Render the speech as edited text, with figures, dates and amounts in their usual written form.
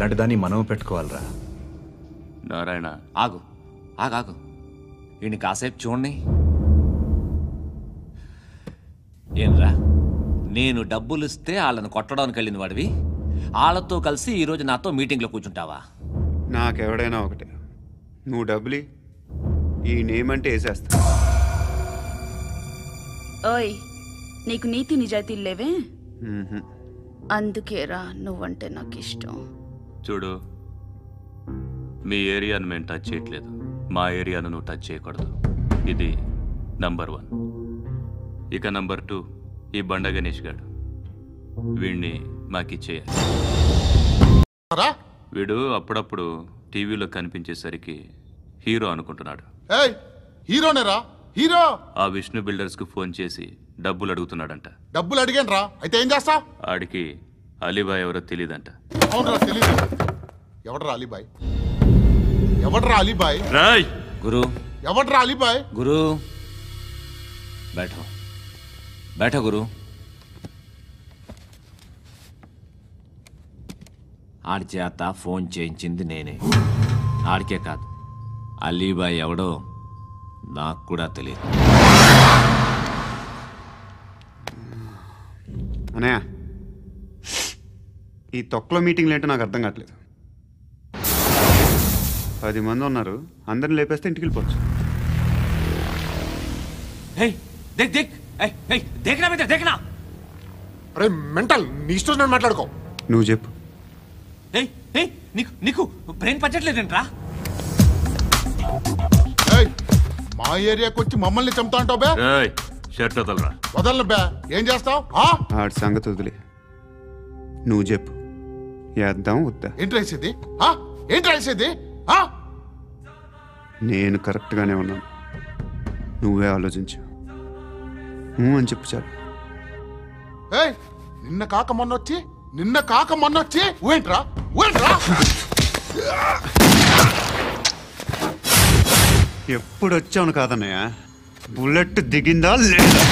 ఇలాంటి దాన్ని మనం పెట్టుకోవాలరా. నారాయణ ఆగు ఆగాగు, ఈయన కాసేపు చూడండి. ఏంరా, నేను డబ్బులు ఇస్తే వాళ్ళని కొట్టడానికి వెళ్ళిన వాడివి, వాళ్ళతో కలిసి ఈరోజు నాతో మీటింగ్లో కూర్చుంటావా? నాకెవడైనా ఒకటే, నువ్వు డబ్బులి ఈ నేమ్ అంటే వేసేస్తా. ఓయ్, నీకు నీతి నిజాయితీలు లేవే, అందుకేరా నువ్వంటే నాకు ఇష్టం. చూడు, మీ ఏరియాను మేము టచ్ చేయట్లేదు, మా ఏరియాను నువ్వు టచ్ చేయకూడదు. ఇది నంబర్ 1. ఇక నంబర్ 2, ఈ బండ గణేష్ గారు, వీడిని మాకిచ్చేయాలి. వీడు అప్పుడప్పుడు టీవీలో కనిపించేసరికి హీరో అనుకుంటున్నాడు. హీరోనేరా హీరో. ఆ విష్ణు బిల్డర్స్ కు ఫోన్ చేసి డబ్బులు అడుగుతున్నాడంట. డబ్బులు అడిగాను రా, అయితే ఏం చేస్తా? ఆడికి అలీబాయ్ ఎవరో తెలియదంట. అవునరా, తెలీదు. ఎవడరా అలీబాయ్? ఎవడరా అలీబాయ్? రాయ్ గురు, ఎవడరా అలీబాయ్? గురు बैठो बैठो गुरु. ఆడి చేత ఫోన్ చేయించింది నేనే. ఆడికే కాదు, అలీబాయ్ ఎవడో నాకు కూడా తెలియదు. అనయ్య, ఈ తొక్కలో మీటింగ్లు ఏంటో నాకు అర్థం కావట్లేదు. 10 మంది ఉన్నారు, అందరిని లేపేస్తే ఇంటికి వెళ్ళిపోవచ్చు. देख देख देखना बेटा देखना. అరే మెంటల్, నీ ఇష్టం నేను మాట్లాడుకో. నువ్వు చెప్పు. నీకు నీకు బ్రెయిన్ పచ్చట్లేదంట్రా. మా ఏరియాకి వచ్చి మమ్మల్ని చంపుతా అంటావు బే? షర్ట్ వదలరా. వదలను బే. ఏం చేస్తావు? ఆడి సంగతి వదిలే, నువ్వు చెప్పు. వేద్దాం వద్దా? ఏంటి రాసేది? ఏంటి రాసేది? నేను కరెక్ట్గానే ఉన్నాను, నువ్వే ఆలోచించు. అని చెప్పు చాలు. నిన్న కాక మొన్నొచ్చి ఊయంట్రా. ఎప్పుడు వచ్చావును కాదన్నయ్య, బుల్లెట్ దిగిందా లేదా?